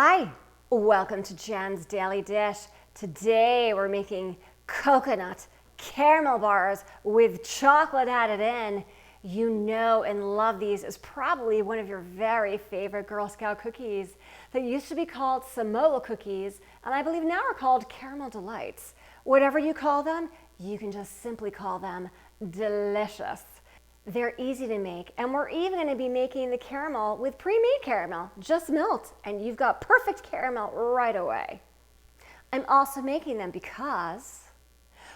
Hi, welcome to Jen's Daily Dish. Today we're making coconut caramel bars with chocolate added in. You know and love these as probably one of your very favorite Girl Scout cookies that used to be called Samoa cookies, and I believe now are called caramel deLites. Whatever you call them, you can just simply call them delicious. They're easy to make, and we're even going to be making the caramel with pre-made caramel. Just melt, and you've got perfect caramel right away. I'm also making them because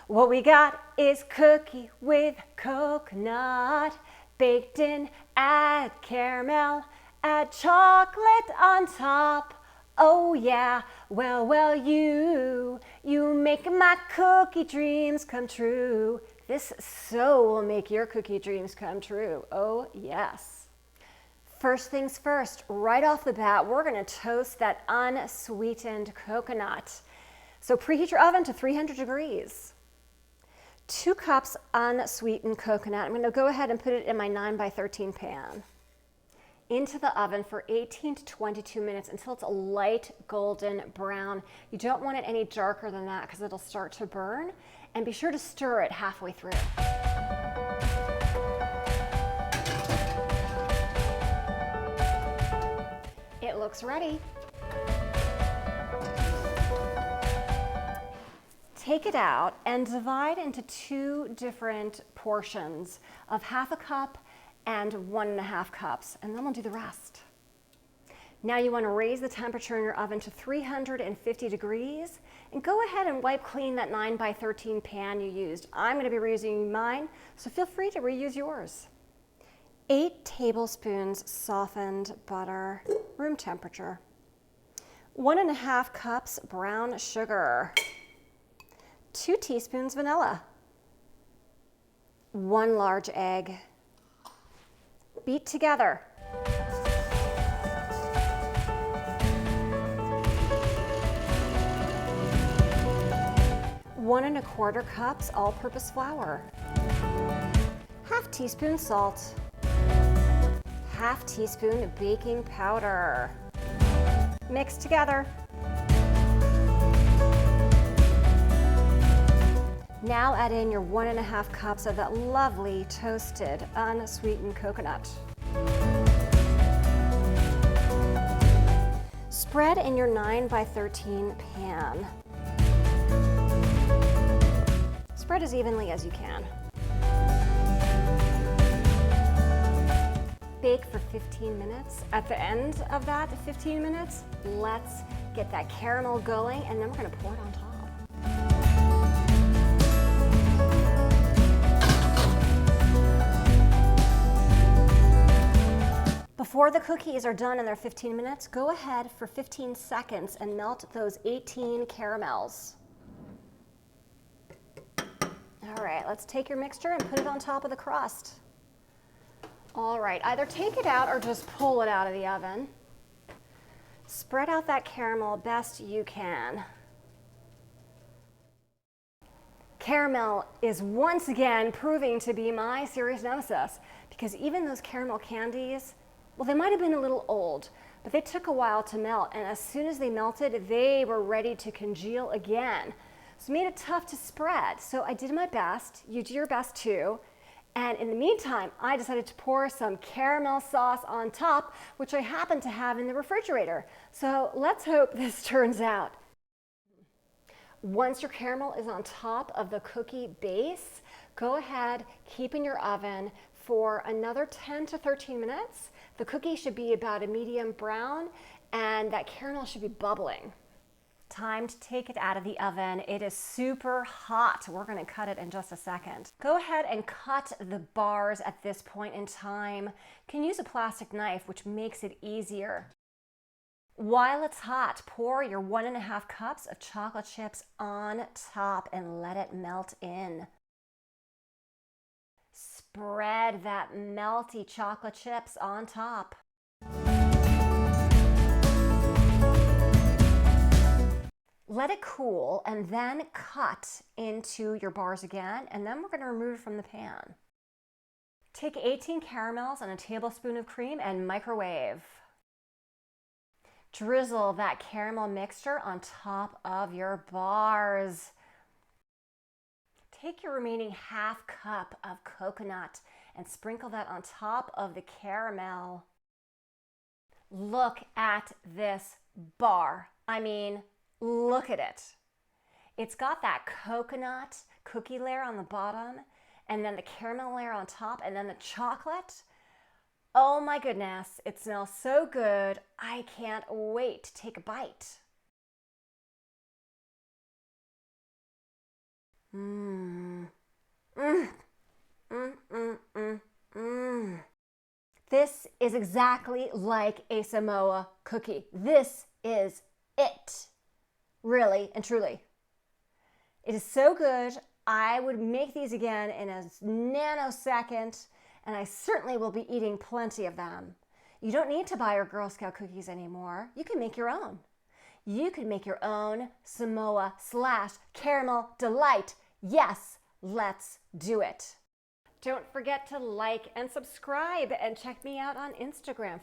what we got is cookie with coconut, baked in, add caramel, add chocolate on top. Oh yeah, well, you make my cookie dreams come true. This so will make your cookie dreams come true. Oh yes. First things first, right off the bat, we're gonna toast that unsweetened coconut. So preheat your oven to 300 degrees. 2 cups unsweetened coconut. I'm gonna go ahead and put it in my 9x13 pan. Into the oven for 18 to 22 minutes until it's a light golden brown. You don't want it any darker than that because it'll start to burn. And be sure to stir it halfway through. It looks ready. Take it out and divide into 2 different portions of 1/2 cup and 1.5 cups, and then we'll do the rest. Now you want to raise the temperature in your oven to 350 degrees and go ahead and wipe clean that 9x13 pan you used. I'm going to be reusing mine, so feel free to reuse yours. 8 tablespoons softened butter, room temperature. 1.5 cups brown sugar. 2 teaspoons vanilla. 1 large egg. Beat together. 1¼ cups all-purpose flour. 1/2 teaspoon salt. 1/2 teaspoon baking powder. Mix together. Now add in your 1.5 cups of that lovely toasted unsweetened coconut. Spread in your 9x13 pan. Spread as evenly as you can. Bake for 15 minutes. At the end of that 15 minutes, let's get that caramel going, and then we're going to pour it on top. Before the cookies are done in their 15 minutes, go ahead for 15 seconds and melt those 18 caramels. All right, let's take your mixture and put it on top of the crust. All right, either take it out or just pull it out of the oven. Spread out that caramel best you can. Caramel is once again proving to be my serious nemesis because even those caramel candies, well, they might have been a little old, but they took a while to melt, and as soon as they melted, they were ready to congeal again. So it made it tough to spread. So I did my best. You do your best too. And in the meantime, I decided to pour some caramel sauce on top, which I happen to have in the refrigerator. So let's hope this turns out. Once your caramel is on top of the cookie base, go ahead, keep in your oven for another 10 to 13 minutes. The cookie should be about a medium brown, and that caramel should be bubbling. Time to take it out of the oven. It is super hot. We're going to cut it in just a second. Go ahead and cut the bars at this point in time. You can use a plastic knife, which makes it easier. While it's hot, pour your 1.5 cups of chocolate chips on top and let it melt in. Spread that melty chocolate chips on top. Let it cool and then cut into your bars again, and then we're going to remove it from the pan. Take 18 caramels and a tablespoon of cream and microwave. Drizzle that caramel mixture on top of your bars. Take your remaining half cup of coconut and sprinkle that on top of the caramel. Look at this bar. I mean, look at it. It's got that coconut cookie layer on the bottom, and then the caramel layer on top, and then the chocolate. Oh my goodness, it smells so good. I can't wait to take a bite. This is exactly like a Samoa cookie. This is it, really and truly. It is so good. I would make these again in a nanosecond, and I certainly will be eating plenty of them. You don't need to buy your Girl Scout cookies anymore. You can make your own. You can make your own Samoa/caramel delight. Yes, let's do it. Don't forget to like and subscribe and check me out on Instagram.